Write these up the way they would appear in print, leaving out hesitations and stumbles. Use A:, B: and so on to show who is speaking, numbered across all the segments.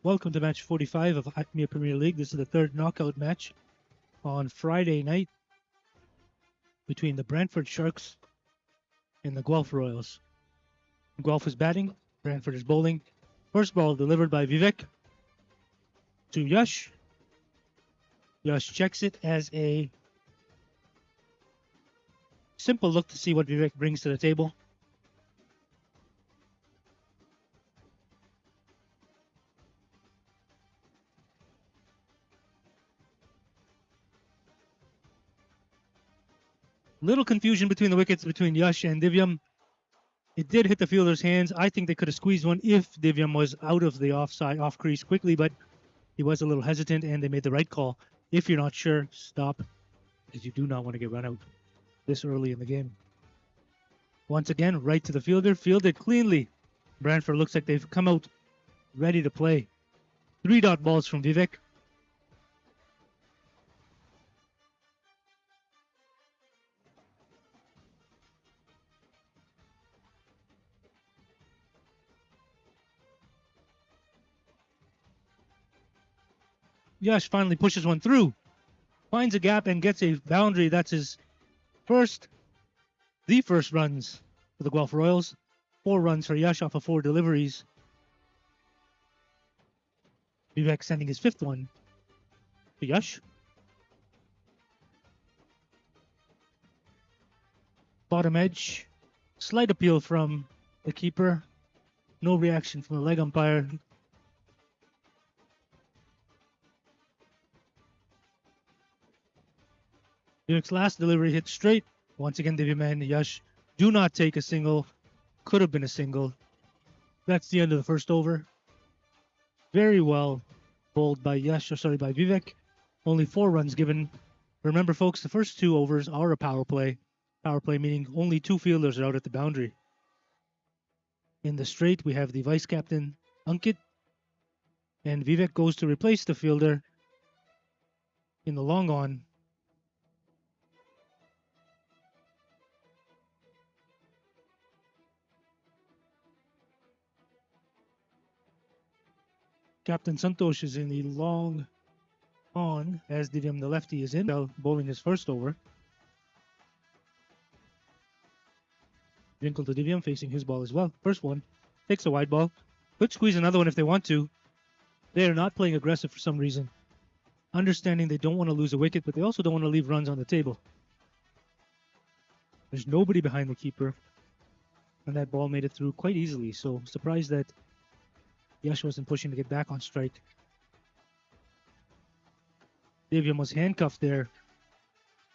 A: Welcome to match 45 of APL Premier League. This is the third knockout match on Friday night between the Brantford Sharks and the Guelph Royals. Guelph is batting, Brantford is bowling. First ball delivered by Vivek to Yash. Yash checks it as a simple look to see what Vivek brings to the table. Little confusion between the wickets between Yash and Divyam. It did hit the fielder's hands. I think they could have squeezed one if Divyam was out of the offside, off crease quickly, but he was a little hesitant and they made the right call. If you're not sure, stop, because you do not want to get run out this early in the game. Once again, right to the fielder, fielded cleanly. Brantford looks like they've come out ready to play. 3-dot balls from Vivek. Yash finally pushes one through, finds a gap and gets a boundary. That's his the first runs for the Guelph Royals. 4 runs for Yash off of 4 deliveries. Vivek sending his 5th one to Yash. Bottom edge. Slight appeal from the keeper. No reaction from the leg umpire. Vivek's last delivery hit straight. Once again, Divyam and Yash do not take a single. Could have been a single. That's the end of the first over. Very well bowled by by Vivek. Only 4 runs given. Remember, folks, the first 2 overs are a power play. Power play meaning only 2 fielders are out at the boundary. In the straight, we have the vice captain, Ankit. And Vivek goes to replace the fielder in the long on. Captain Santosh is in the long on as Divyam, the lefty, is in. Bowling his first over. Winkle to Divyam facing his ball as well. First one takes a wide ball. Could squeeze another one if they want to. They are not playing aggressive for some reason. Understanding they don't want to lose a wicket, but they also don't want to leave runs on the table. There's nobody behind the keeper. And that ball made it through quite easily. So surprised that Yash wasn't pushing to get back on strike. Divyam was handcuffed there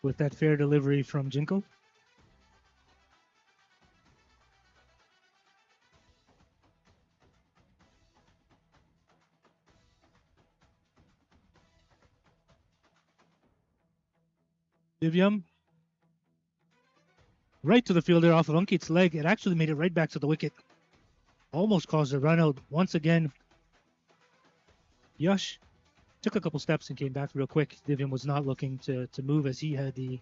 A: with that fair delivery from Jinkle. Divyam right to the fielder off of Ankit's leg. It actually made it right back to the wicket. Almost caused a run out. Once again, Yash took a couple steps and came back real quick. Divyam was not looking to move as he had it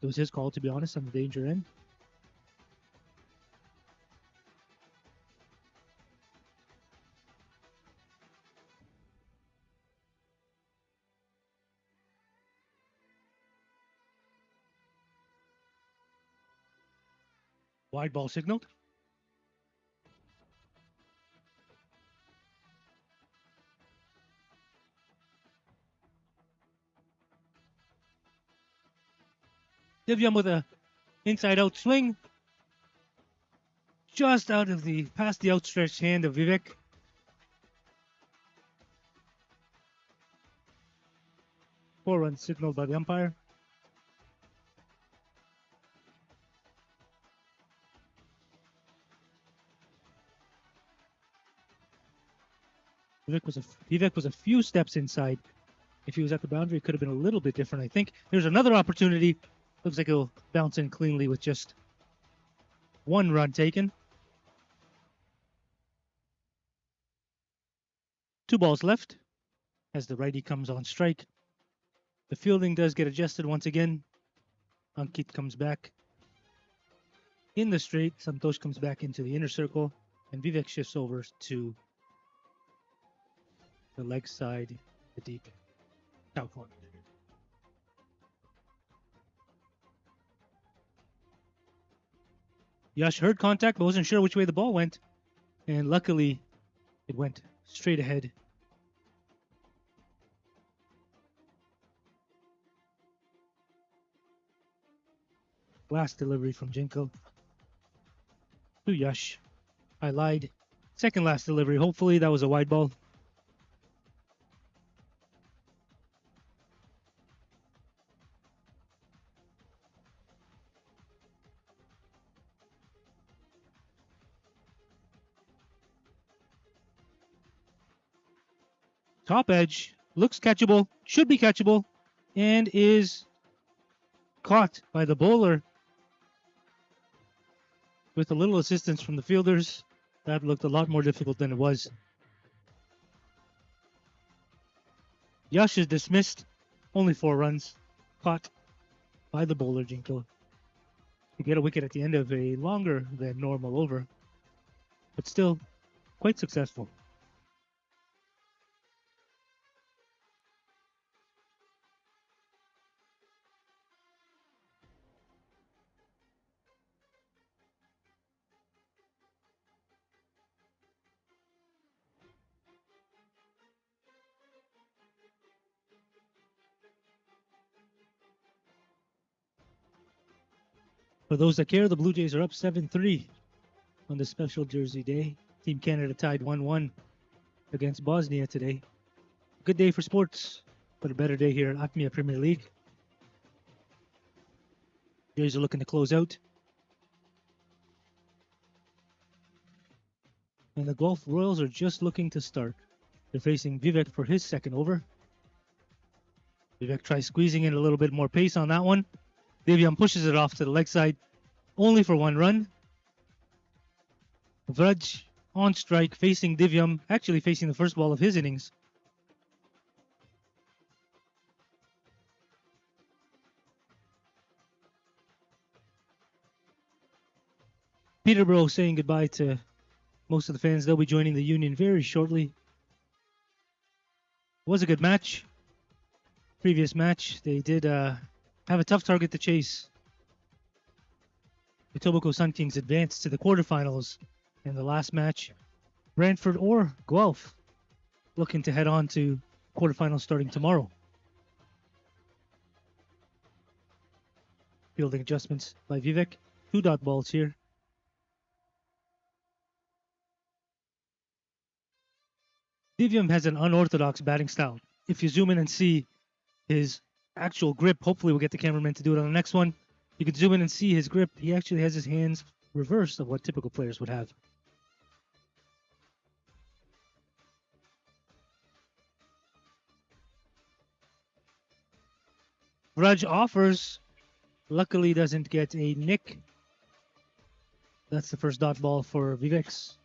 A: was his call, to be honest, on the danger end. Wide ball signaled. Divyam with a inside out swing. Just past the outstretched hand of Vivek. Four runs signaled by the umpire. Vivek was a few steps inside. If he was at the boundary, it could have been a little bit different, I think. There's another opportunity. Looks like he'll bounce in cleanly with just 1 run taken. 2 balls left as the righty comes on strike. The fielding does get adjusted once again. Ankit comes back in the straight. Santosh comes back into the inner circle. And Vivek shifts over to the leg side, the deep cow corner. Yash heard contact but wasn't sure which way the ball went, and luckily it went straight ahead. Last delivery from Jinko to Yash. I lied. Second last delivery. Hopefully that was a wide ball. Top edge. Looks catchable. Should be catchable. And is caught by the bowler. With a little assistance from the fielders, that looked a lot more difficult than it was. Yash is dismissed. Only 4 runs. Caught by the bowler, Jinko. To get a wicket at the end of a longer than normal over. But still, quite successful. For those that care, the Blue Jays are up 7-3 on this special Jersey day. Team Canada tied 1-1 against Bosnia today. Good day for sports, but a better day here at APL Premier League. Jays are looking to close out. And the Guelph Royals are just looking to start. They're facing Vivek for his second over. Vivek tries squeezing in a little bit more pace on that one. Divyam pushes it off to the leg side, only for 1 run. Vraj on strike, facing Divyam, actually facing the first ball of his innings. Peterborough saying goodbye to most of the fans. They'll be joining the Union very shortly. It was a good match. Previous match, they did have a tough target to chase. The Etobicoke Sun Kings advanced to the quarterfinals in the last match. Brantford or Guelph looking to head on to quarterfinals starting tomorrow. Fielding adjustments by Vivek. 2 dot balls here. Divyam has an unorthodox batting style. If you zoom in and see his actual grip, hopefully we'll get the cameraman to do it on the next one. You can zoom in and see his grip. He actually has his hands reversed of what typical players would have. Vraj offers. Luckily doesn't get a nick. That's the first dot ball for Vivek's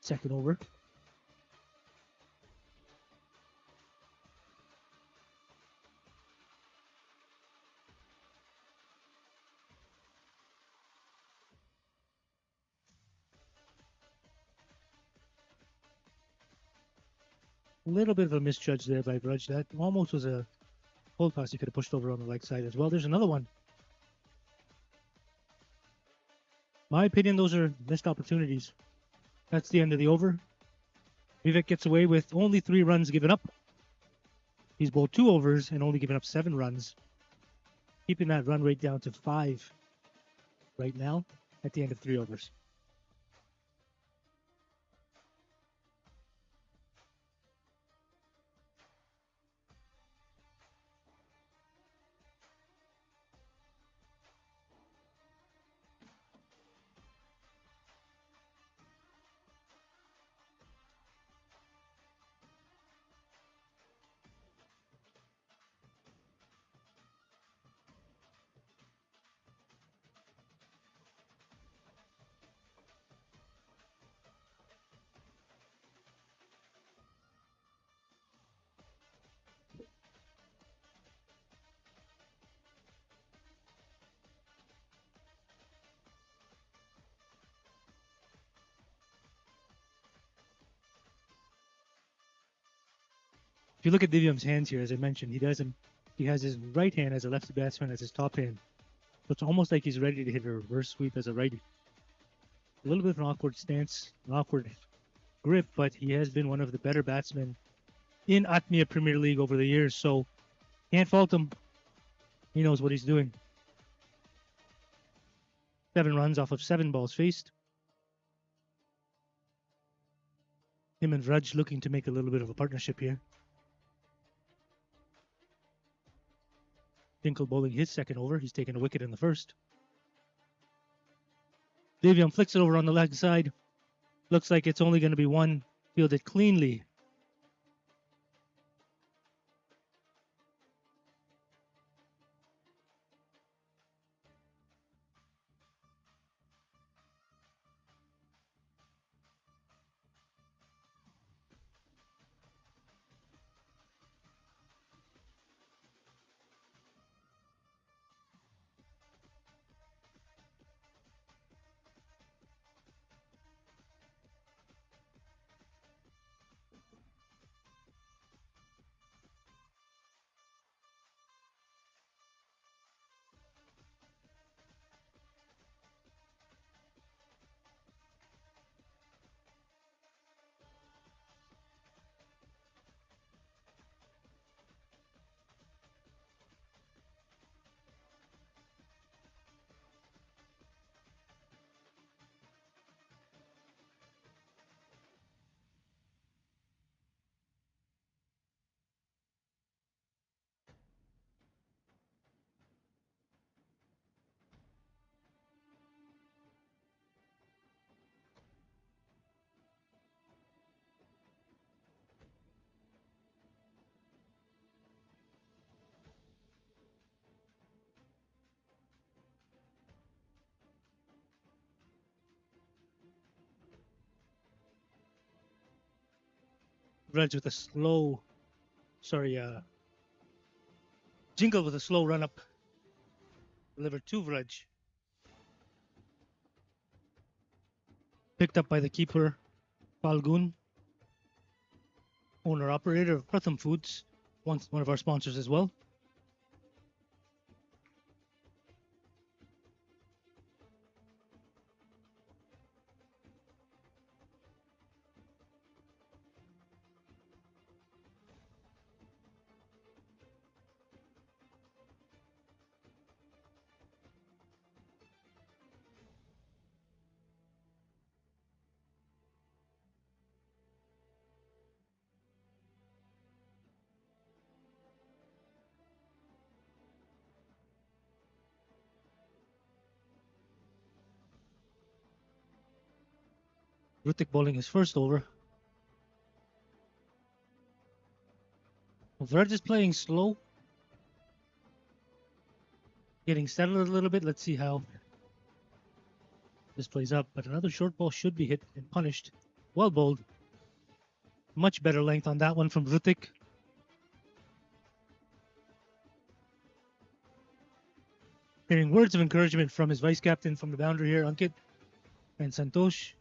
A: second over. A little bit of a misjudge there by Vraj. That almost was a full pass he could have pushed over on the leg side as well. There's another one. My opinion, those are missed opportunities. That's the end of the over. Vivek gets away with only 3 runs given up. He's bowled 2 overs and only given up 7 runs. Keeping that run rate down to 5 right now at the end of 3 overs. If you look at Divyam's hands here, as I mentioned, he has his right hand as a lefty batsman as his top hand. So it's almost like he's ready to hit a reverse sweep as a righty. A little bit of an awkward stance, an awkward grip, but he has been one of the better batsmen in Atmia Premier League over the years. So can't fault him. He knows what he's doing. 7 runs off of 7 balls faced. Him and Vraj looking to make a little bit of a partnership here. Dinkel bowling his second over. He's taken a wicket in the first. Divyam flicks it over on the leg side. Looks like it's only going to be one. Fielded cleanly. Vraj with a Jingle with a slow run up. Delivered to Vraj. Picked up by the keeper, Falgun, owner operator of Pratham Foods, one of our sponsors as well. Rutik bowling his first over. Vraj is playing slow. Getting settled a little bit. Let's see how this plays up. But another short ball should be hit and punished. Well bowled. Much better length on that one from Rutik. Hearing words of encouragement from his vice captain from the boundary here, Ankit and Santosh,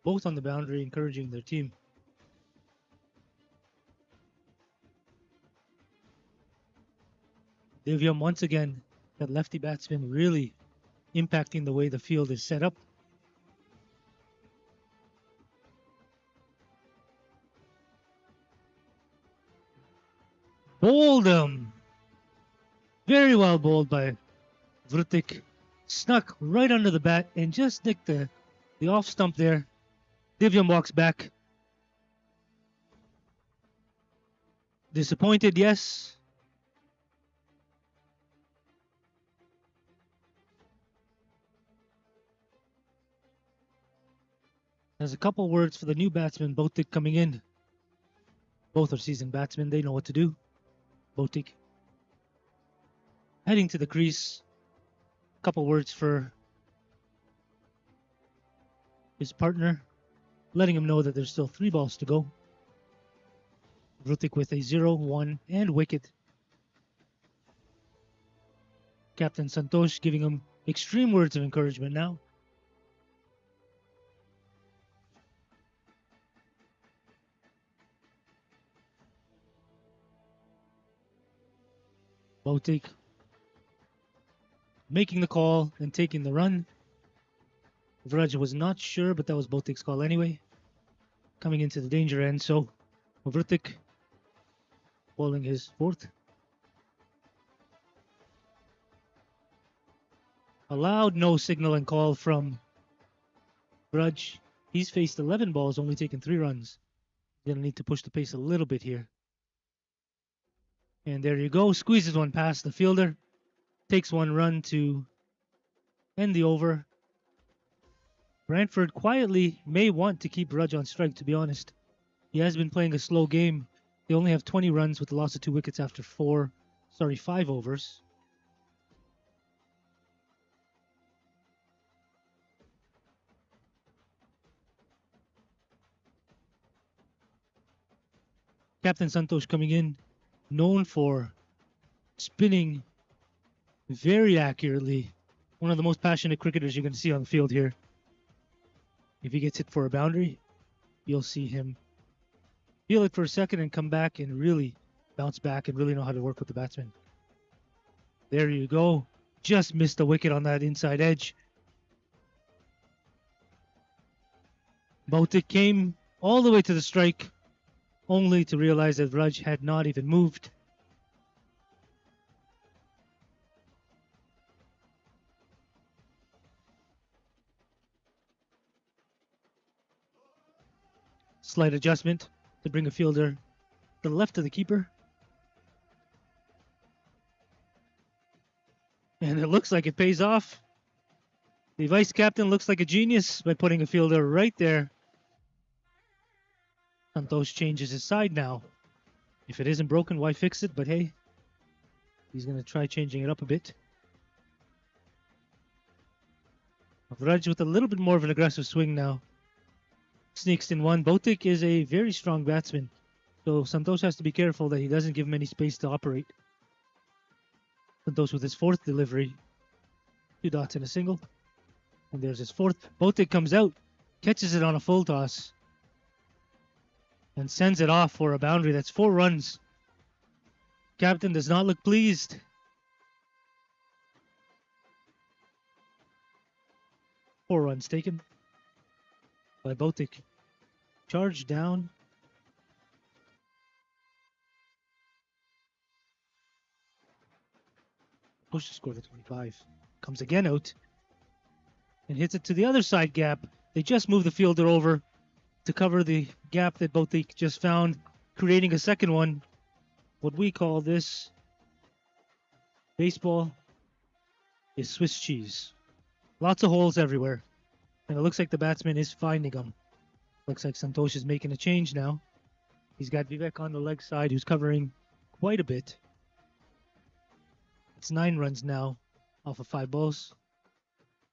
A: both on the boundary, encouraging their team. Divyam once again, that lefty batsman really impacting the way the field is set up. Bowled him. Very well bowled by Vrutik. Snuck right under the bat and just nicked the off stump there. Divyam walks back. Disappointed, yes. There's a couple words for the new batsman, Botik, coming in. Both are seasoned batsmen. They know what to do. Botik heading to the crease. Couple words for his partner, letting him know that there's still 3 balls to go. Rutik with a 0, 1, and wicket. Captain Santosh giving him extreme words of encouragement now. Botik making the call and taking the run. Vraj was not sure, but that was Botik's call anyway. Coming into the danger end, so Vrtik bowling his fourth. Allowed no signal and call from Vraj. He's faced 11 balls, only taken 3 runs. Gonna need to push the pace a little bit here. And there you go. Squeezes one past the fielder. Takes 1 run to end the over. Brantford quietly may want to keep Vraj on strike, to be honest. He has been playing a slow game. They only have 20 runs with the loss of 2 wickets after 5 overs. Captain Santosh coming in, known for spinning very accurately. One of the most passionate cricketers you're going to see on the field here. If he gets hit for a boundary, you'll see him feel it for a second and come back and really bounce back and really know how to work with the batsman. There you go. Just missed the wicket on that inside edge. Botik came all the way to the strike, only to realize that Vraj had not even moved. Slight adjustment to bring a fielder to the left of the keeper. And it looks like it pays off. The vice captain looks like a genius by putting a fielder right there. Santosh changes his side now. If it isn't broken, why fix it? But hey, he's going to try changing it up a bit. Vraj with a little bit more of an aggressive swing now. Sneaks in one. Botik is a very strong batsman, so Santosh has to be careful that he doesn't give him any space to operate. Santosh with his 4th delivery. 2 dots and a single. And there's his 4th. Botik comes out, catches it on a full toss, and sends it off for a boundary. That's 4 runs. Captain does not look pleased. 4 runs taken by Botik. Charge down. Push the score to 25. Comes again out and hits it to the other side gap. They just move the fielder over to cover the gap that Botik just found, creating a second one. What we call this baseball is Swiss cheese. Lots of holes everywhere. And it looks like the batsman is finding them. Looks like Santosh is making a change now. He's got Vivek on the leg side who's covering quite a bit. It's 9 runs now off of 5 balls.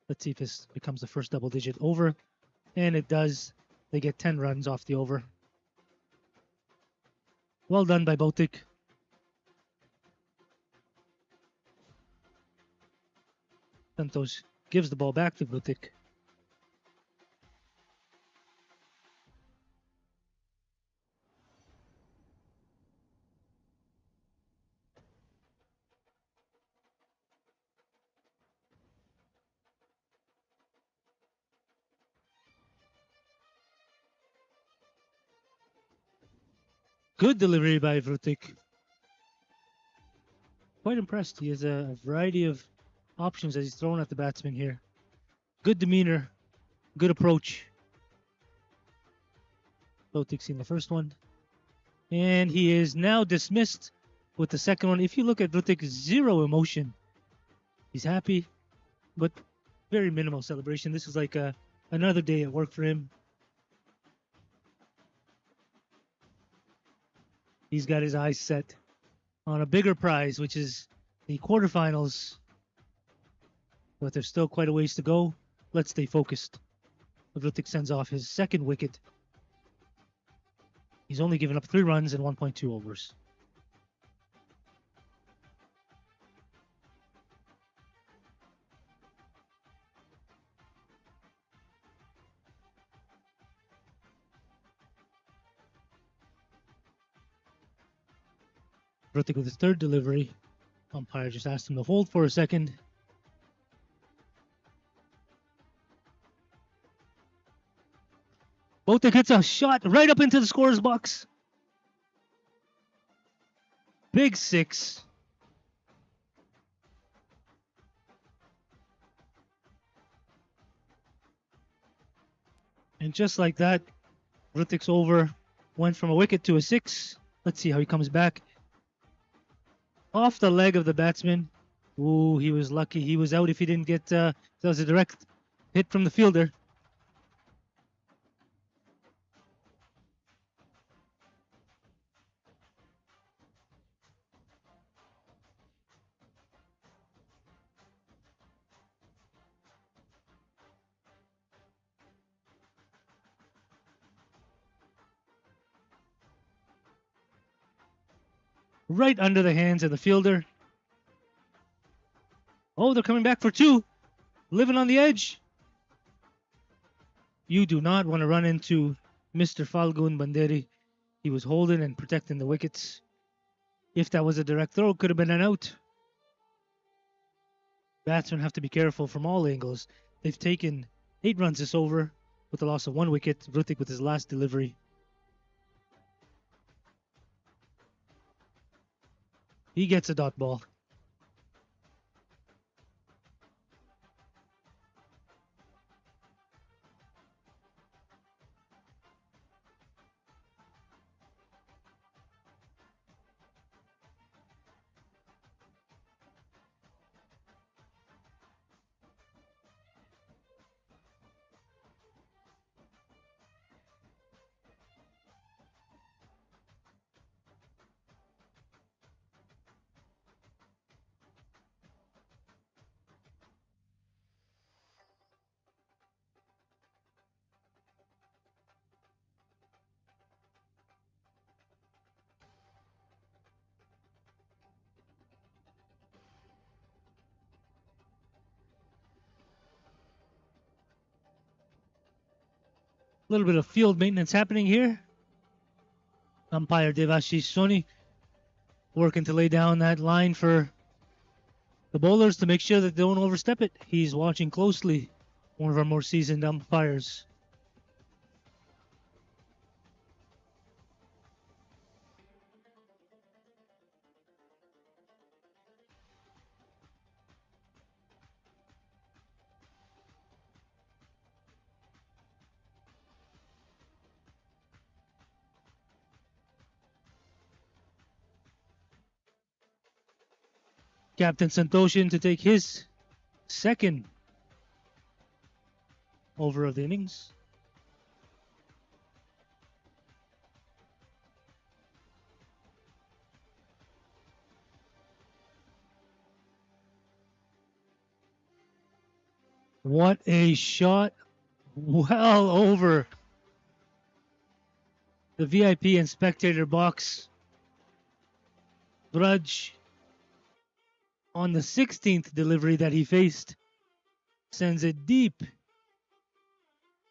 A: Let's see if this becomes the first double-digit over. And it does. They get 10 runs off the over. Well done by Botik. Santosh gives the ball back to Botik. Good delivery by Vrtik. Quite impressed. He has a variety of options as he's thrown at the batsman here. Good demeanor, good approach. Vrtik's seen the first one. And he is now dismissed with the second one. If you look at Vrtik, 0 emotion. He's happy, but very minimal celebration. This is like another day at work for him. He's got his eyes set on a bigger prize, which is the quarterfinals. But there's still quite a ways to go. Let's stay focused. Vrtik sends off his 2nd wicket. He's only given up 3 runs in 1.2 overs. Vrtik with his 3rd delivery. Umpire just asked him to hold for a second. Botek hits a shot right up into the scorer's box. Big 6. And just like that, Rutik's over went from a wicket to a 6. Let's see how he comes back. Off the leg of the batsman. Ooh, he was lucky. He was out if he didn't get... that was a direct hit from the fielder. Right under the hands of the fielder. Oh, they're coming back for 2. Living on the edge. You do not want to run into Mr. Falgun Banderi. He was holding and protecting the wickets. If that was a direct throw, it could have been an out. Batsmen have to be careful from all angles. They've taken 8 runs this over with the loss of 1 wicket. Rutik with his last delivery. He gets a dot ball. A little bit of field maintenance happening here. Umpire Devashish Soni working to lay down that line for the bowlers to make sure that they don't overstep it. He's watching closely. One of our more seasoned umpires. Captain Santoshin to take his second over of the innings. What a shot. Well over the VIP and spectator box. Braj, on the 16th delivery that he faced, sends it deep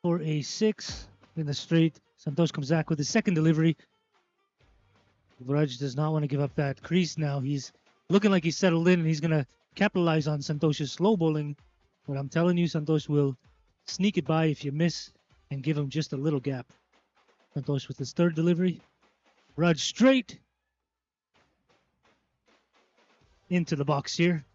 A: for a 6 in the straight. Santosh comes back with his second delivery. Braj does not want to give up that crease now. He's looking like he's settled in and he's going to capitalize on Santosh's slow bowling. But I'm telling you, Santosh will sneak it by if you miss and give him just a little gap. Santosh with his third delivery. Braj straight into the box here.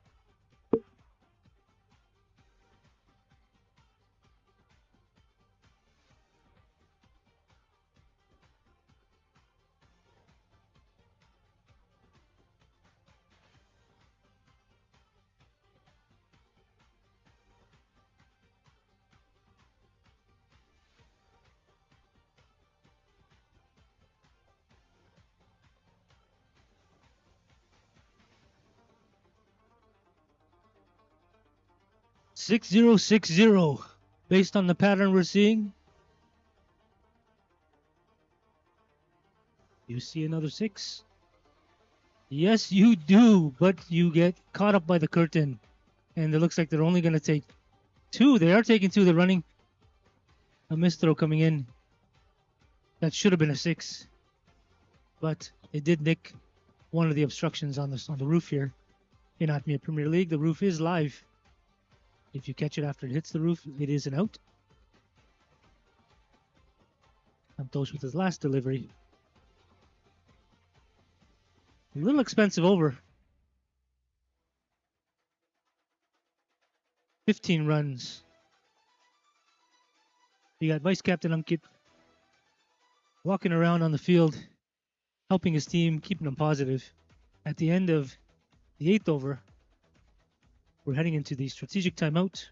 A: Six zero 6-0 based on the pattern we're seeing. You see another 6? Yes, you do, but you get caught up by the curtain. And it looks like they're only going to take 2. They are taking 2. They're running a missed throw coming in. That should have been a 6. But it did nick one of the obstructions on the roof here. In APL Premier League, the roof is live. If you catch it after it hits the roof, it is an out. Santos with his last delivery. A little expensive over. 15 runs. You got Vice Captain Ankit walking around on the field, helping his team, keeping them positive. At the end of the 8th over, we're heading into the strategic timeout.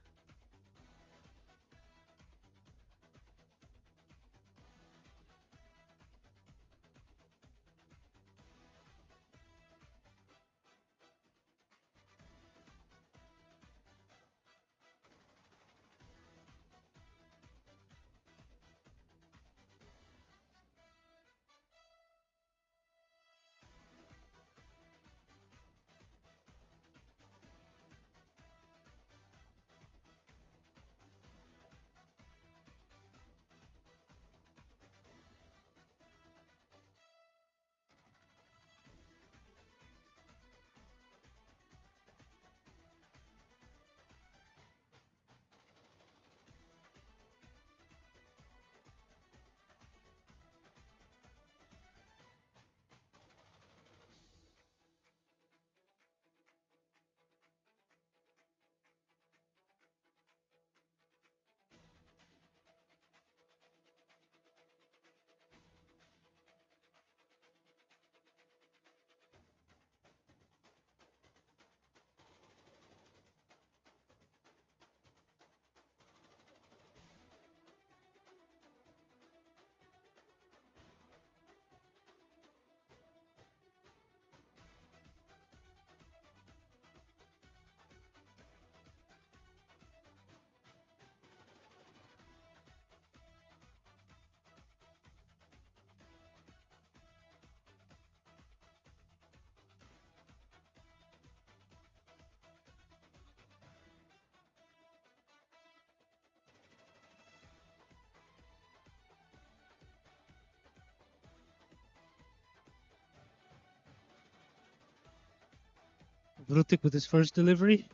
A: Vrutik with his first delivery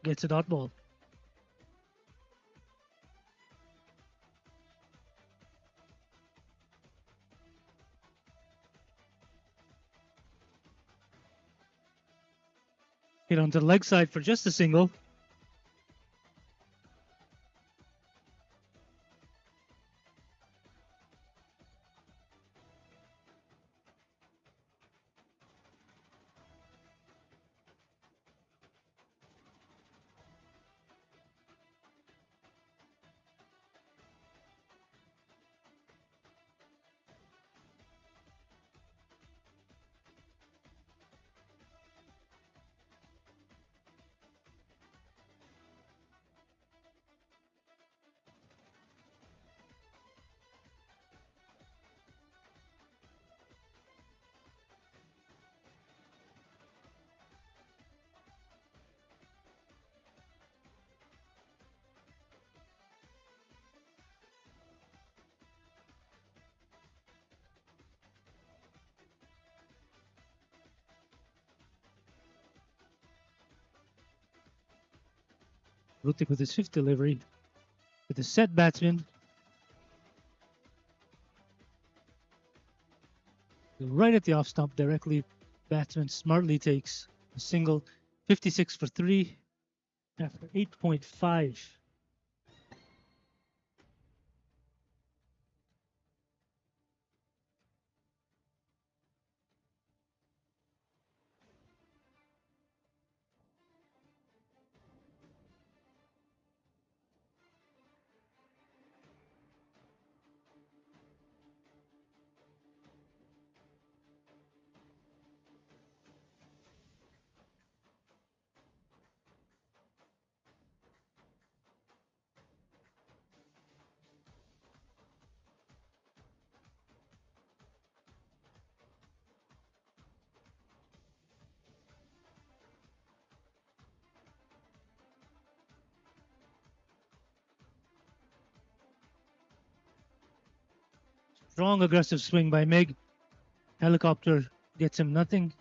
A: gets a dot ball. Hit onto the leg side for just a single. Vrutik with his fifth delivery with a set batsman. Right at the off stump directly. Batsman smartly takes a single. 56 for 3 after 8.5. Strong aggressive swing by Meg. Helicopter gets him nothing.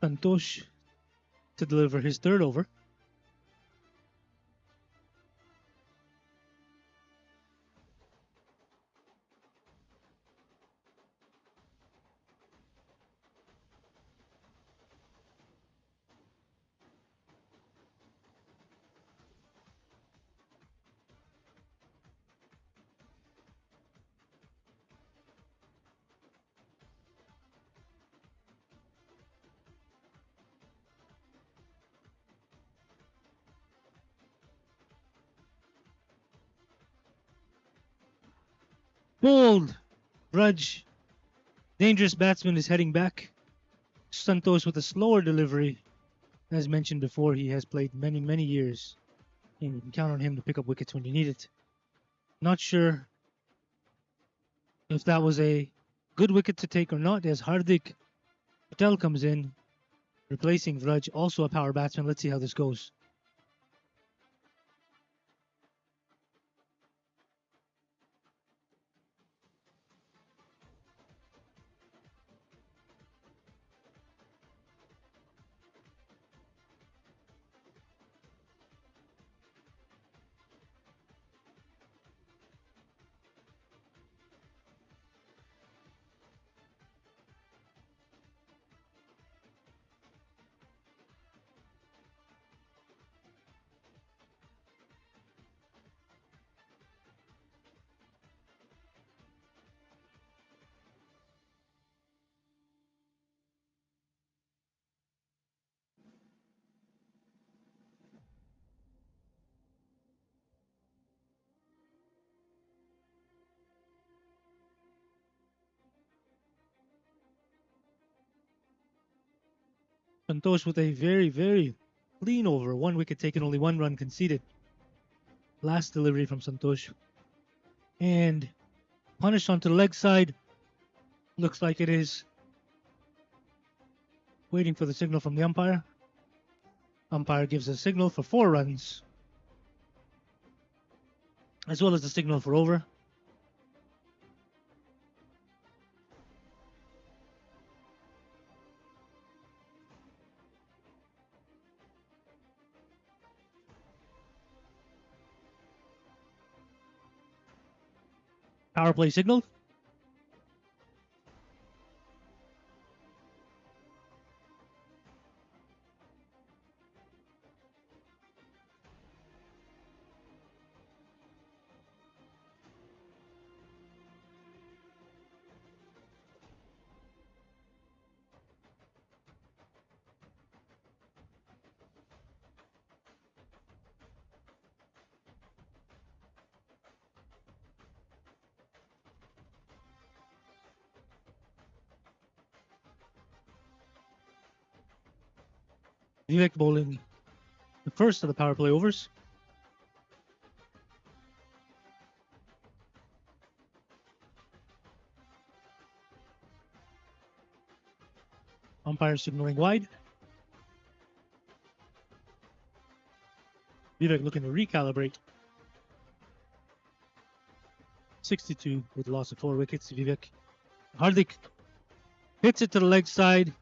A: Santosh to deliver his third over. Bold! Raj, dangerous batsman, is heading back. Santosh with a slower delivery. As mentioned before, he has played many, many years. And you can count on him to pick up wickets when you need it. Not sure if that was a good wicket to take or not, as Hardik Patel comes in, replacing Vraj, also a power batsman. Let's see how this goes. Santosh with a very, very clean over. One wicket taken, only one run conceded. Last delivery from Santosh. And punished onto the leg side. Looks like it is. Waiting for the signal from the umpire. Umpire gives a signal for 4 runs, as well as the signal for over. Power play signal. Vivek bowling the first of the power play overs. Umpire signaling wide. Vivek looking to recalibrate. 62 with a loss of 4 wickets. Vivek. Hardik hits it to the leg side.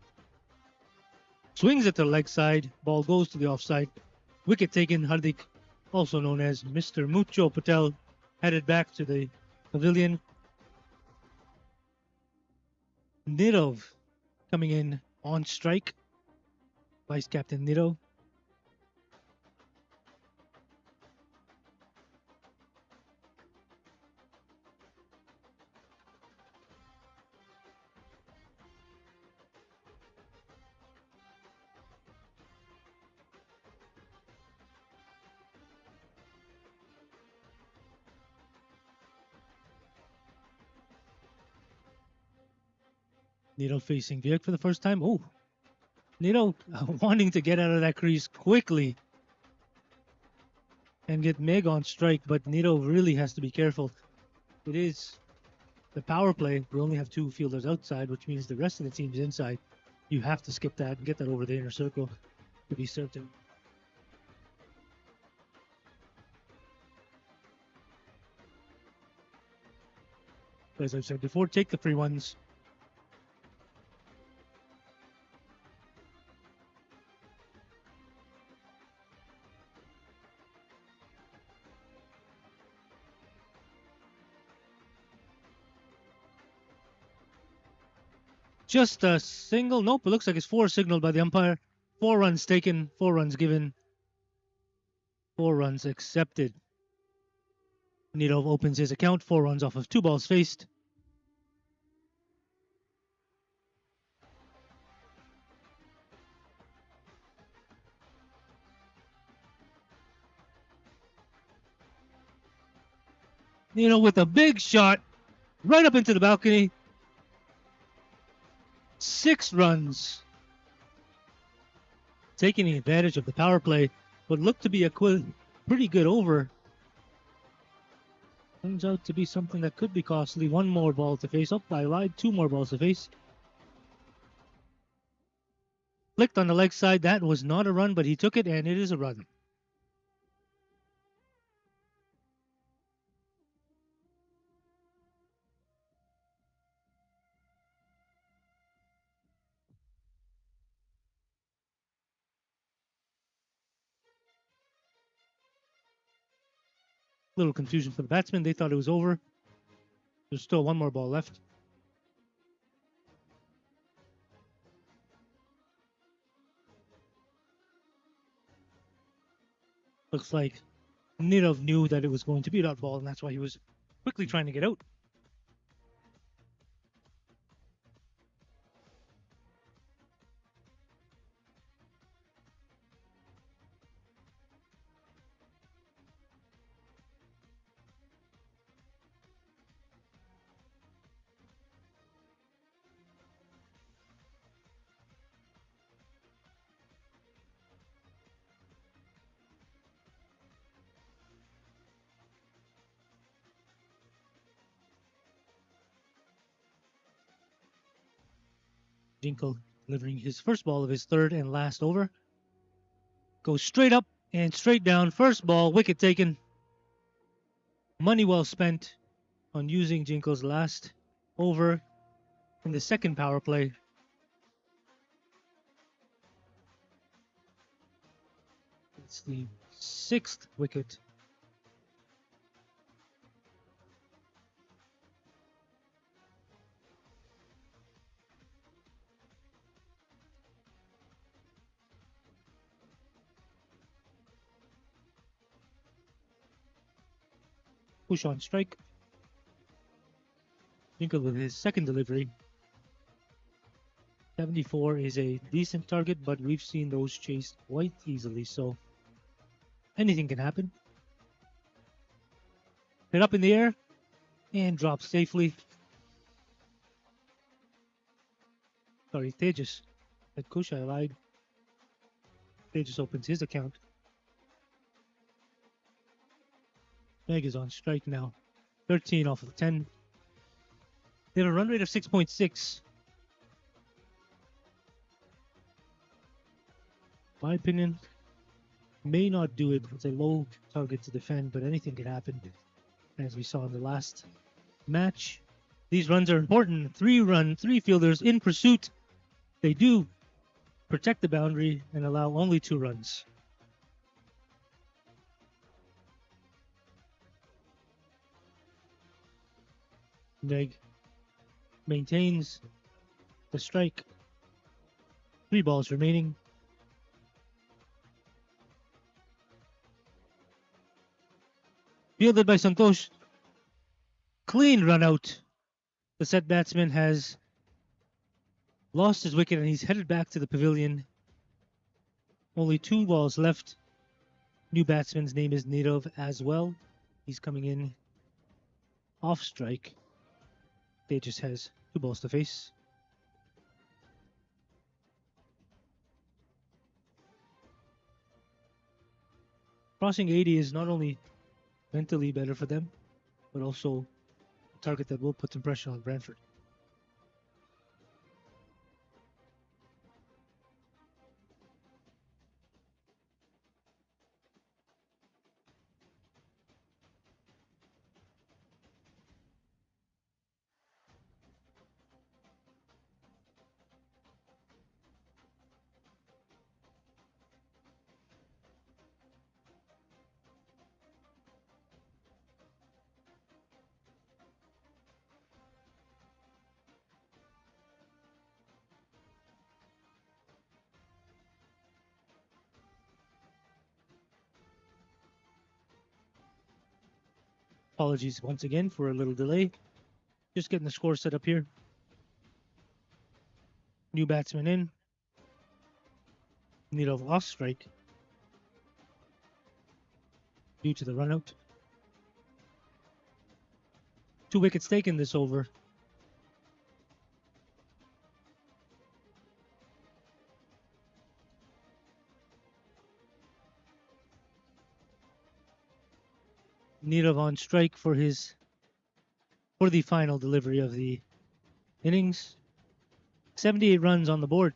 A: Swings it to the leg side. Ball goes to the offside. Wicket taken. Hardik, also known as Mr. Mucho Patel, headed back to the pavilion. Nirov coming in on strike. Vice Captain Niro. Niro facing Vivek for the first time. Oh, Niro wanting to get out of that crease quickly and get Meg on strike, but Niro really has to be careful. It is the power play. We only have 2 fielders outside, which means the rest of the team's inside. You have to skip that and get that over the inner circle to be certain. As I've said before, take the free ones. Just a single. Nope, it looks like it's 4 signaled by the umpire. 4 runs taken, 4 runs given, 4 runs accepted. Nidov opens his account, 4 runs off of 2 balls faced. Nidov with a big shot right up into the balcony. 6 runs. Taking advantage of the power play, what looked to be a pretty good over. Turns out to be something that could be costly. 1 more ball to face. Oh, I lied. 2 more balls to face. Flicked on the leg side. That was not a run, but he took it, and it is a run. Little confusion for the batsman. They thought it was over. There's still 1 more ball left. Looks like Nidov knew that it was going to be that ball, and that's why he was quickly trying to get out. Jinkle delivering his first ball of his 3rd and last over. Goes straight up and straight down. First ball, wicket taken. Money well spent on using Jinkle's last over in the 2nd power play. It's the 6th wicket. Push on strike. Jinkle with his 2nd delivery. 74 is a decent target, but we've seen those chased quite easily, so anything can happen. Hit up in the air and drops safely. Sorry, Tejas. At Kush, I lied. Tejas opens his account. Meg is on strike now. 13 off of 10. They have a run rate of 6.6. My opinion, may not do it. It's a low target to defend, but anything can happen. As we saw in the last match. These runs are important. 3 fielders in pursuit. They do protect the boundary and allow only 2 runs. Neg maintains the strike. 3 balls remaining. Fielded by Santosh. Clean run out. The set batsman has lost his wicket and he's headed back to the pavilion. Only 2 balls left. New batsman's name is Nidov as well. He's coming in off strike. They just has 2 balls to face. Crossing 80 is not only mentally better for them, but also a target that will put some pressure on Brantford. Apologies once again for a little delay. Just getting the score set up here. New batsman in. Needle off strike due to the run out. 2 wickets taken this over. Needle on strike for the final delivery of the innings. 78 runs on the board.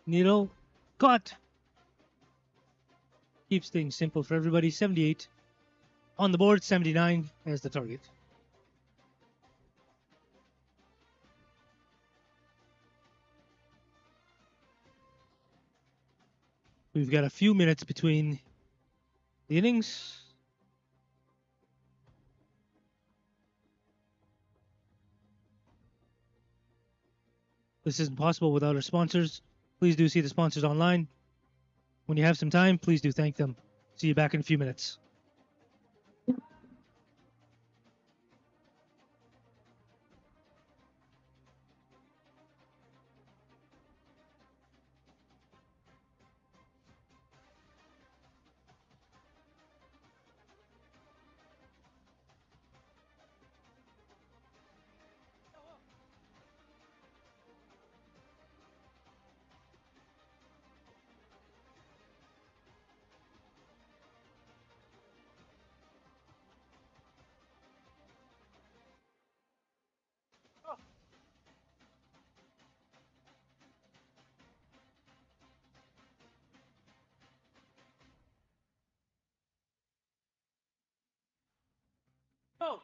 A: Needle caught. Keeps things simple for everybody. 78 on the board, 79 as the target. We've got a few minutes between the innings. This isn't possible without our sponsors. Please do see the sponsors online. When you have some time, please do thank them. See you back in a few minutes. Oh.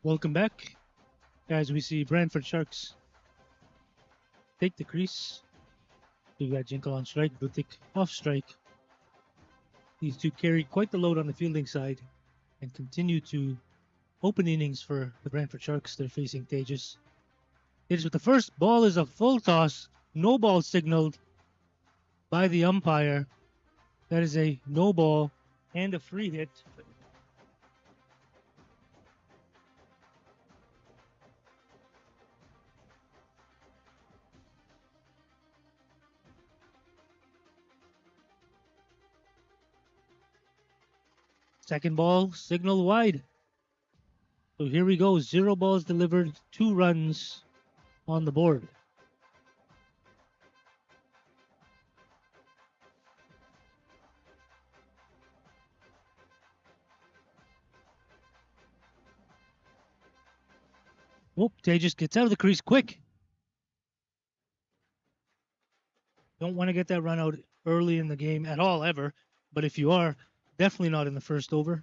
A: Welcome back. Guys, we see Brantford Sharks take the crease. We've got Jinkle on strike, Butik off strike. These two carry quite the load on the fielding side and continue to open innings for the Brantford Sharks. They're facing Tejas. Tejas with the first ball is a full toss. No ball signaled by the umpire. That is a no ball and a free hit. Second ball, signal wide. So here we go. 0 balls delivered, 2 runs on the board. Oh, Tejas gets out of the crease quick. Don't want to get that run out early in the game at all, ever. But if you are, definitely not in the first over.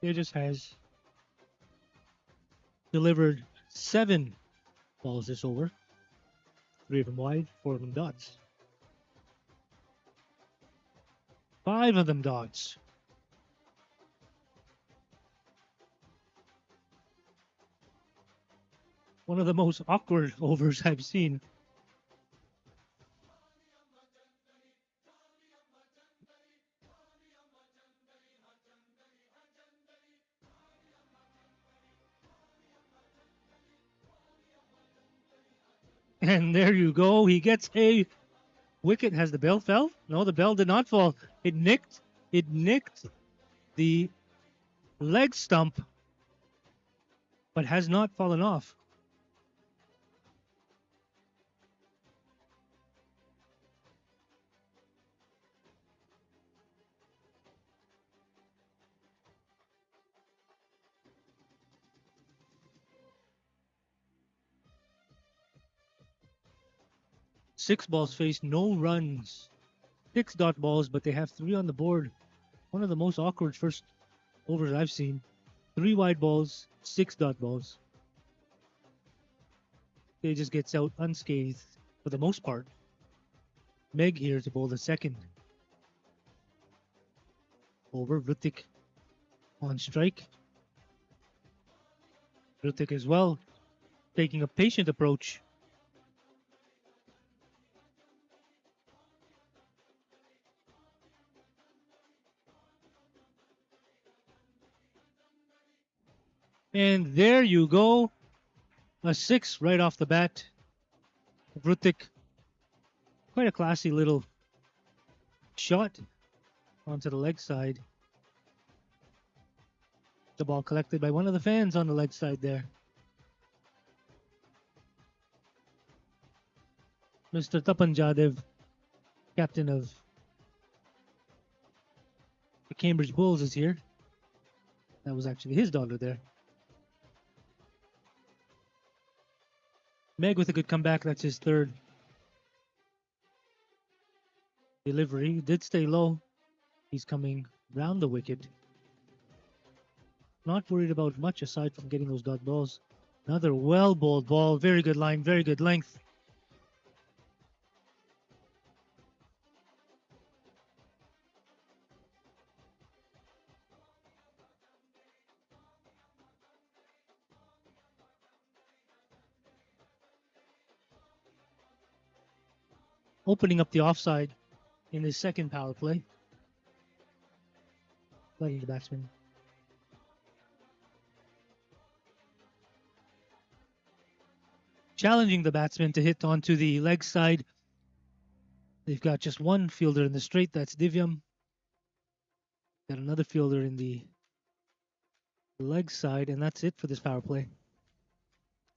A: Tejas has delivered 7 balls this over. 3 of them wide, 4 of them dots. 5 of them dots. One of the most awkward overs I've seen. And there you go. He gets a wicket. Has the bell fell? No, the bell did not fall. It nicked the leg stump, but has not fallen off. Six balls faced, no runs. 6 dot balls, but they have 3 on the board. One of the most awkward first overs I've seen. 3 wide balls, 6 dot balls. They just gets out unscathed for the most part. Meg here to bowl the second. Over Rutik on strike. Rutik as well, taking a patient approach. And there you go. A 6 right off the bat. Rutik, quite a classy little shot onto the leg side. The ball collected by one of the fans on the leg side there. Mr. Tapan Jadev, captain of the Cambridge Bulls, is here. That was actually his daughter there. Meg with a good comeback. That's his third delivery. Did stay low. He's coming round the wicket. Not worried about much aside from getting those dot balls. Another well bowled ball. Very good line, very good length. Opening up the offside in his second power play. Letting the batsman. Challenging the batsman to hit onto the leg side. They've got just one fielder in the straight. That's Divyam. Got another fielder in the leg side, and that's it for this power play.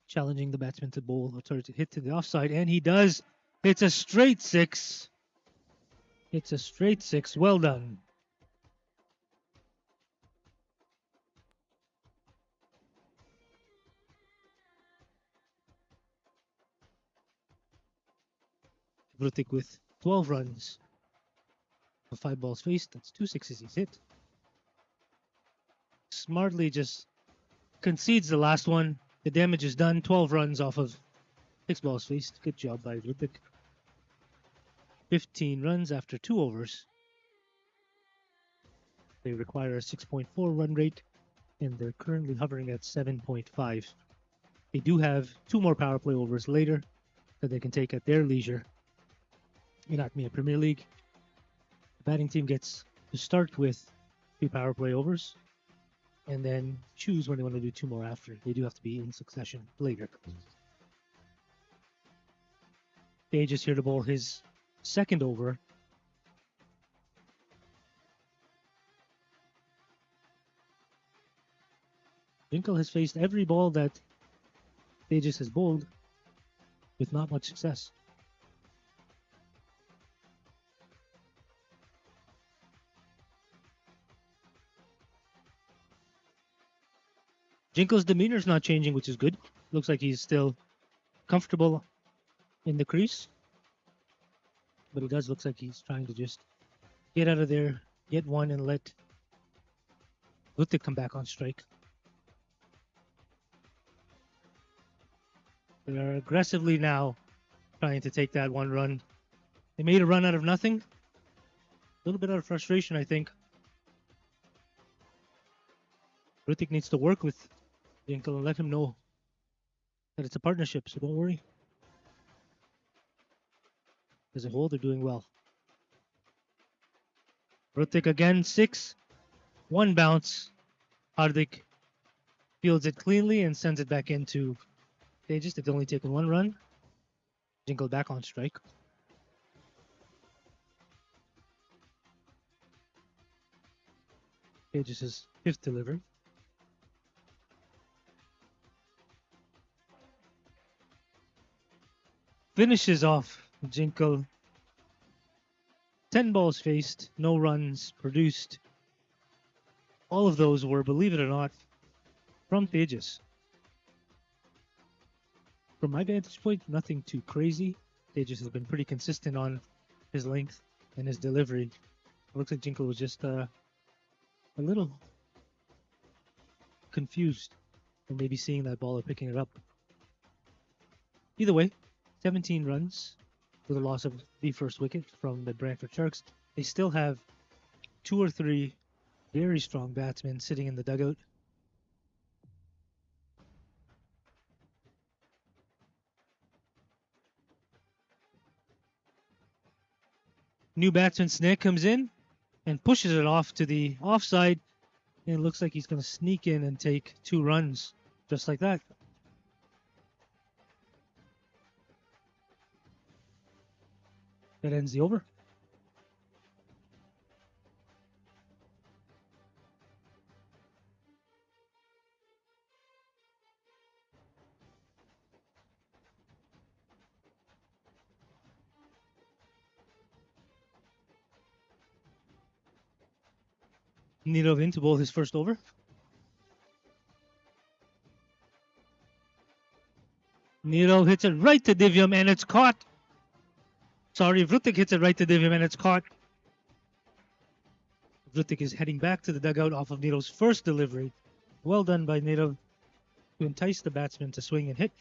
A: Challenging the batsman to bowl, sorry, to hit to the offside, and he does. It's a straight 6. It's a straight 6. Well done. . Vrutik with 12 runs. For 5 balls faced, that's 2 sixes he's hit. Smartly just concedes the last one. The damage is done. 12 runs off of 6 balls faced. Good job by Vrutik. 15 runs after 2 overs. They require a 6.4 run rate, and they're currently hovering at 7.5. They do have 2 more power play overs later that they can take at their leisure in Acme Premier League. The batting team gets to start with 2 power play overs and then choose when they want to do 2 more after. They do have to be in succession later. They just here to bowl his second over. Winkle has faced every ball that Tejas has bowled with not much success. Jinkle's demeanor is not changing, which is good. Looks like he's still comfortable in the crease. But it does look like he's trying to just get out of there, get one, and let Vrutik come back on strike. They're aggressively now trying to take that 1 run. They made a run out of nothing. A little bit out of frustration, I think. Vrutik needs to work with Jinkle and let him know that it's a partnership, so don't worry. As a whole, they're doing well. Vrutik again, 6. 1 bounce. Hardik fields it cleanly and sends it back into Tejas. They've only taken 1 run. Jinkle back on strike. Tejas' 5th delivery. Finishes off Jinkle. 10 balls faced, no runs produced. All of those were, believe it or not, from Tejas. From my vantage point, nothing too crazy. Tejas has been pretty consistent on his length and his delivery. It looks like Jinkle was just a little confused and maybe seeing that ball or picking it up. Either way, 17 runs with a loss of the first wicket from the Brantford Sharks. They still have 2 or 3 very strong batsmen sitting in the dugout. New batsman Snake comes in and pushes it off to the offside. And it looks like he's going to sneak in and take 2 runs just like that. That ends the over. Nirov in to bowl his first over. Nirov hits it right to Divyam and it's caught. Sorry, Vrutik hits it right to Divyam and it's caught. Vrutik is heading back to the dugout off of Nirov's first delivery. Well done by Nirov to entice the batsman to swing and hit.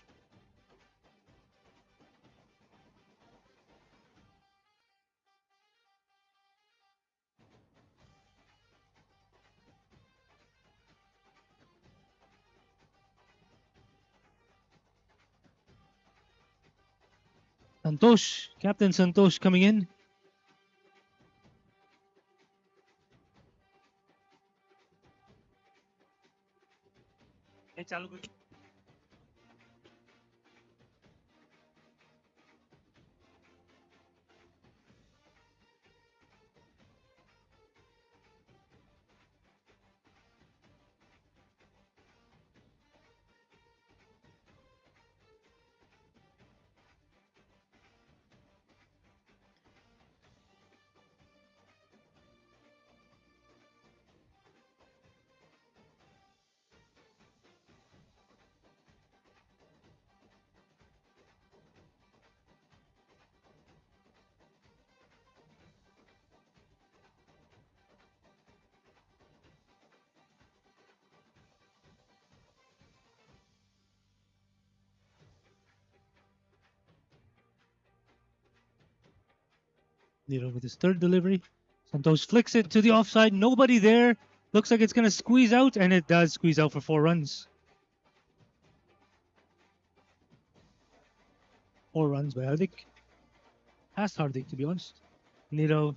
A: Santosh, Captain Santosh coming in. With his third delivery. Santos flicks it to the offside. Nobody there. Looks like it's going to squeeze out, and it does squeeze out for 4 runs. 4 runs by Hardik. Past Hardik, to be honest. Nito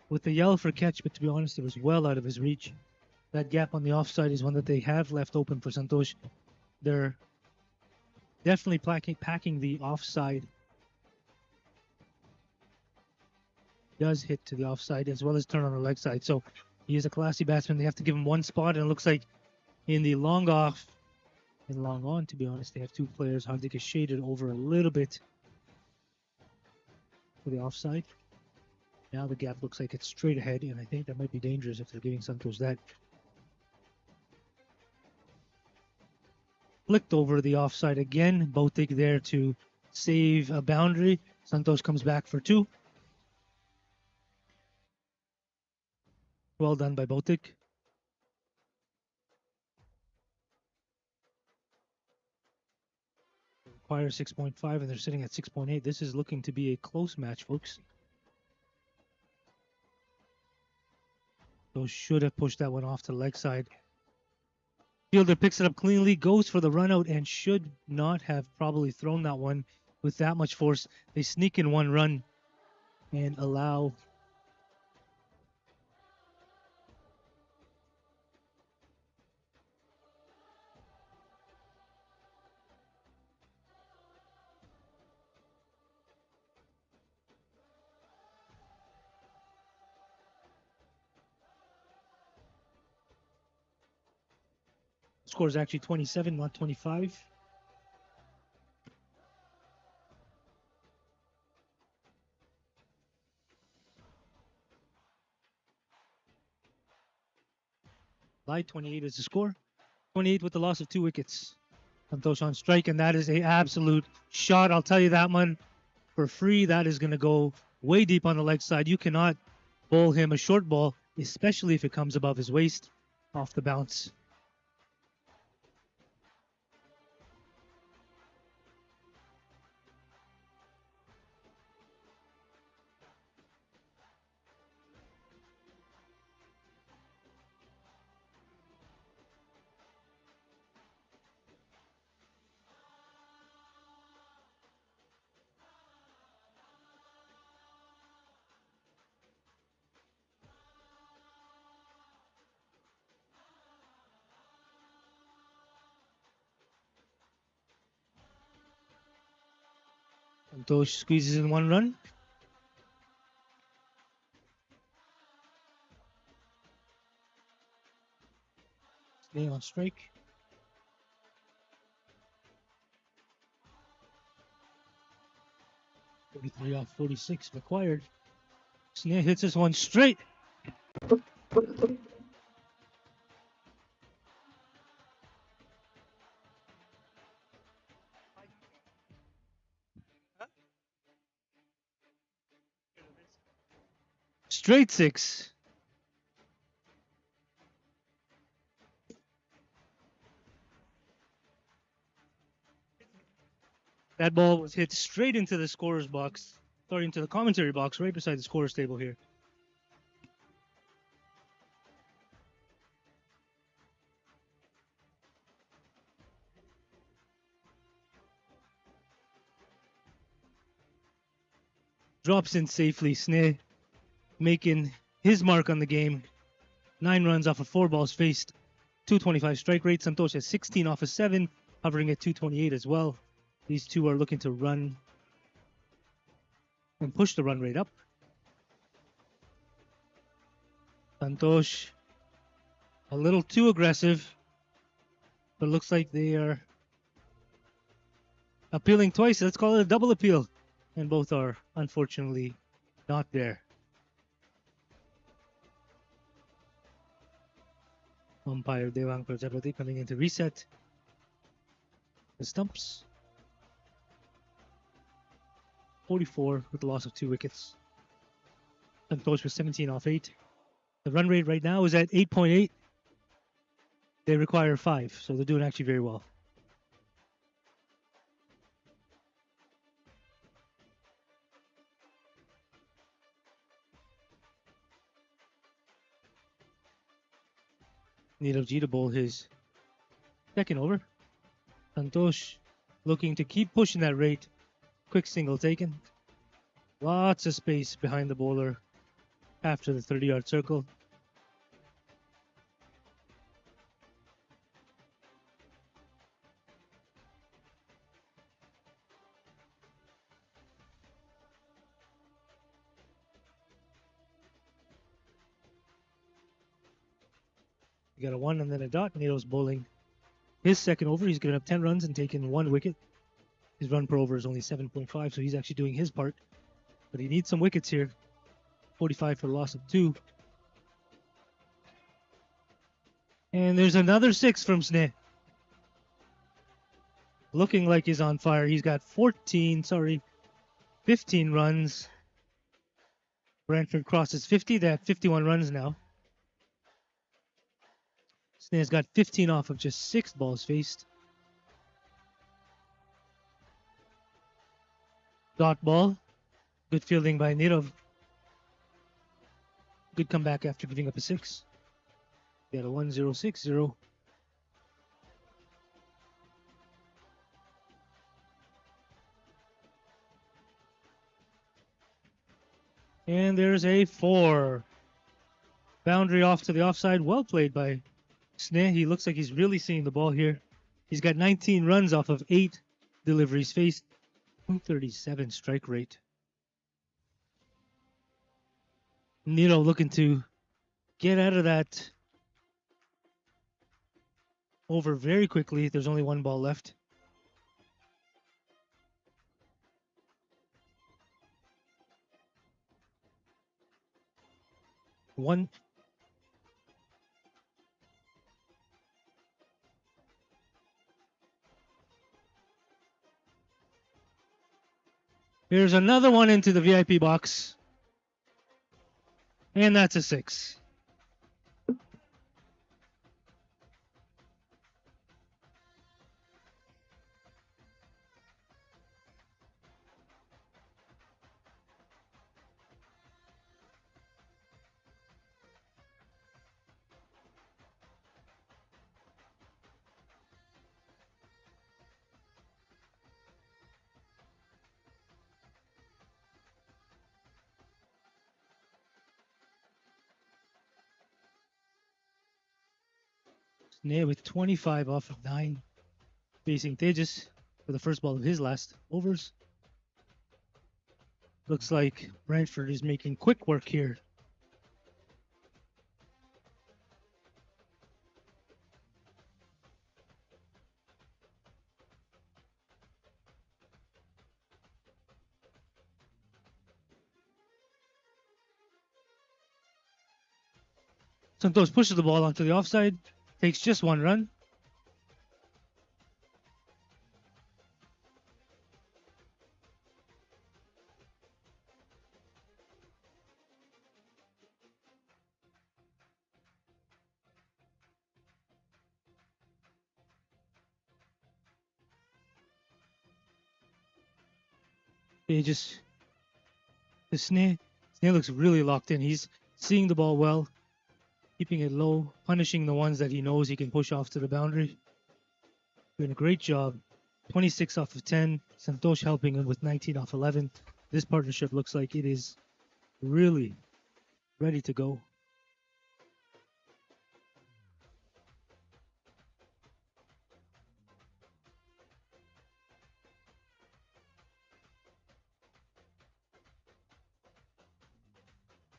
A: with the yell for catch, but to be honest, it was well out of his reach. That gap on the offside is one that they have left open for Santos. They're definitely packing the offside. Does hit to the offside as well as turn on the leg side. So he is a classy batsman. They have to give him one spot, and it looks like in the long off and long on, to be honest, they have 2 players. Hardik is shaded over a little bit for the offside. Now the gap looks like it's straight ahead, and I think that might be dangerous if they're giving Santos that. Flicked over the offside again. Botik there to save a boundary. Santos comes back for 2. Well done by Botik. Requires 6.5, and they're sitting at 6.8. This is looking to be a close match, folks. Those should have pushed that one off to the leg side. Fielder picks it up cleanly, goes for the run out, and should not have probably thrown that one with that much force. They sneak in 1 run and allow score is actually 27, not 25. Live 28 is the score. 28 with the loss of 2 wickets. Santosh on strike, and that is a absolute shot. I'll tell you that one for free. That is going to go way deep on the leg side. You cannot bowl him a short ball, especially if it comes above his waist off the bounce. Santosh squeezes in 1 run. Stay on strike. .43 off 46 required. Sneh hits this one straight. Straight 6. That ball was hit straight into the scorer's box, sorry, into the commentary box right beside the scorer's table here. Drops in safely. Sneh making his mark on the game. 9 runs off of 4 balls faced. 225 strike rate. Santosh has 16 off of 7, hovering at 228 as well. These two are looking to run and push the run rate up. Santosh a little too aggressive, but looks like they are appealing twice. Let's call it a double appeal. And both are unfortunately not there. Umpire Devang Prajapati coming in to reset the stumps. 44 with the loss of 2 wickets. Santosh was 17 off 8. The run rate right now is at 8.8. They require 5, so they're doing actually very well. Nirav G to bowl his second over. Santosh looking to keep pushing that rate. Quick single taken. Lots of space behind the bowler after the 30-yard circle. You got a 1 and then a dot. Nirav's bowling his second over. He's given up 10 runs and taken 1 wicket. His run per over is only 7.5, so he's actually doing his part. But he needs some wickets here. 45 for a loss of 2. And there's another 6 from Sneh. Looking like he's on fire. He's got 15 runs. Brantford crosses 50. They have 51 runs now. Sneh's got 15 off of just 6 balls faced. Dot ball. Good fielding by Nirav. Good comeback after giving up a 6. They had a 1-0-6-0. And there's a 4. Boundary off to the offside. Well played by Sneh. He looks like he's really seeing the ball here. He's got 19 runs off of 8 deliveries faced. 237 strike rate. Nirav looking to get out of that over very quickly. There's only 1 ball left. Here's another one into the VIP box. And that's a 6. Sneh with 25 off of 9. Facing Tejas for the first ball of his last overs. Looks like Brantford is making quick work here. Santosh pushes the ball onto the offside, takes just 1 run. Tejas to Sneh. Sneh looks really locked in. He's seeing the ball well, keeping it low, punishing the ones that he knows he can push off to the boundary. Doing a great job. 26 off of 10. Santosh helping him with 19 off 11. This partnership looks like it is really ready to go.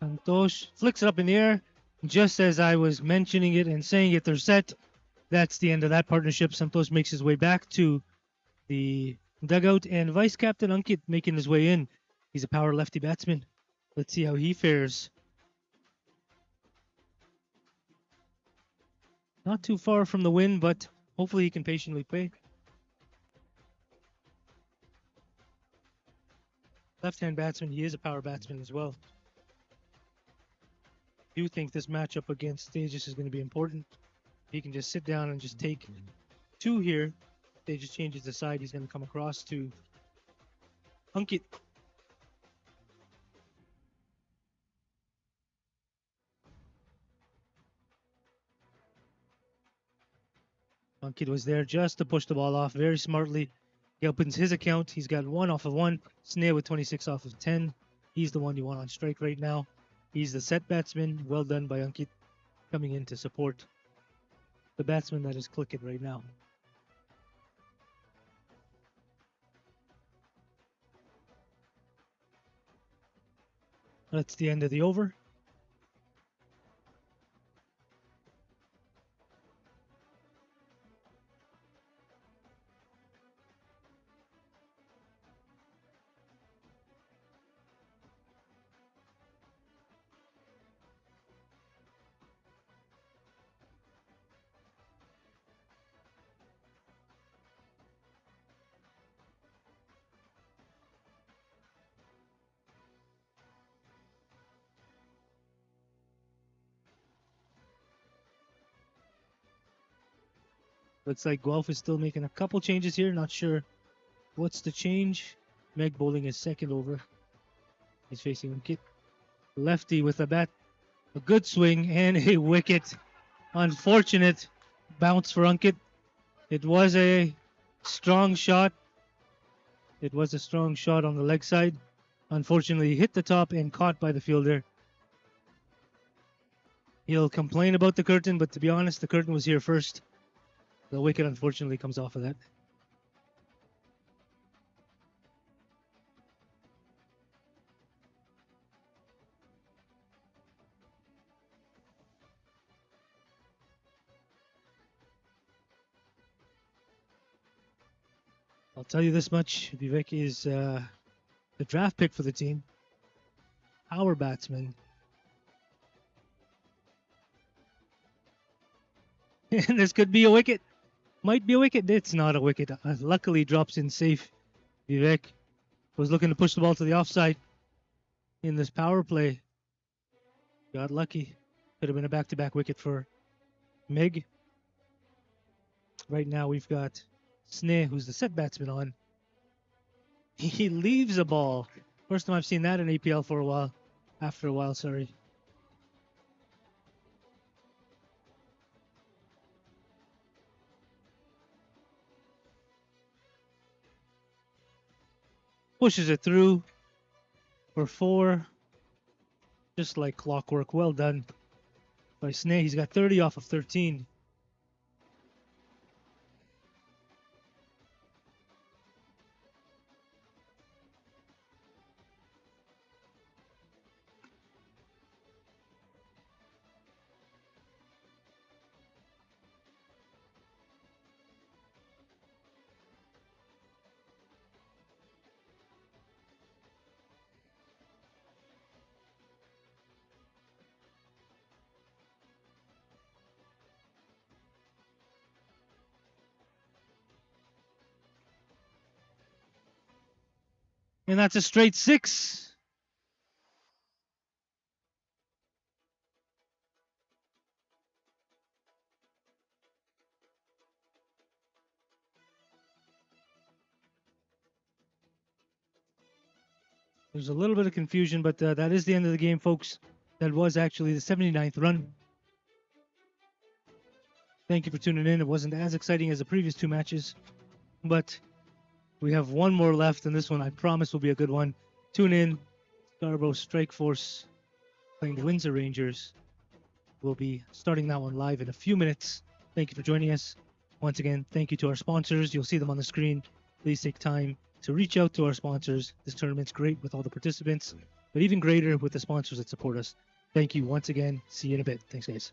A: Santosh flicks it up in the air. Just as I was mentioning it and saying it, they're set. That's the end of that partnership. Santosh makes his way back to the dugout, and Vice Captain Ankit making his way in. He's a power lefty batsman. Let's see how he fares. Not too far from the win, but hopefully he can patiently play. Left-hand batsman, he is a power batsman as well. I do think this matchup against Tejas is going to be important. He can just sit down and just take 2 here. Tejas changes the side. He's going to come across to Ankit. Ankit was there just to push the ball off very smartly. He opens his account. He's got 1 off of 1. Snare with 26 off of 10. He's the one you want on strike right now. He's the set batsman. Well done by Ankit coming in to support the batsman that is clicking right now. That's the end of the over. Looks like Guelph is still making a couple changes here. Not sure what's the change. Meg bowling his second over. He's facing Ankit. Lefty with a bat. A good swing and a wicket. Unfortunate bounce for Ankit. It was a strong shot. It was a strong shot on the leg side. Unfortunately, hit the top and caught by the fielder. He'll complain about the curtain, but to be honest, the curtain was here first. The wicket unfortunately comes off of that. I'll tell you this much. Vivek is the draft pick for the team. Our batsman. And this could be a wicket. Might be a wicket. It's not a wicket. Luckily drops in safe. Vivek was looking to push the ball to the offside in this power play. Got lucky. Could have been a back-to-back wicket for Meg. Right now we've got Sneh, who's the set batsman on. He leaves a ball. First time I've seen that in APL for a while. After a while, sorry. Pushes it through for 4. Just like clockwork. Well done by Sneh. He's got 30 off of 13. And that's a straight 6. There's a little bit of confusion, but that is the end of the game, folks. That was actually the 79th run. Thank you for tuning in. It wasn't as exciting as the previous 2 matches, but we have one more left, and this one I promise will be a good one. Tune in. Scarborough Strike Force playing the Windsor Rangers. We'll be starting that one live in a few minutes. Thank you for joining us. Once again, thank you to our sponsors. You'll see them on the screen. Please take time to reach out to our sponsors. This tournament's great with all the participants, but even greater with the sponsors that support us. Thank you once again. See you in a bit. Thanks, guys.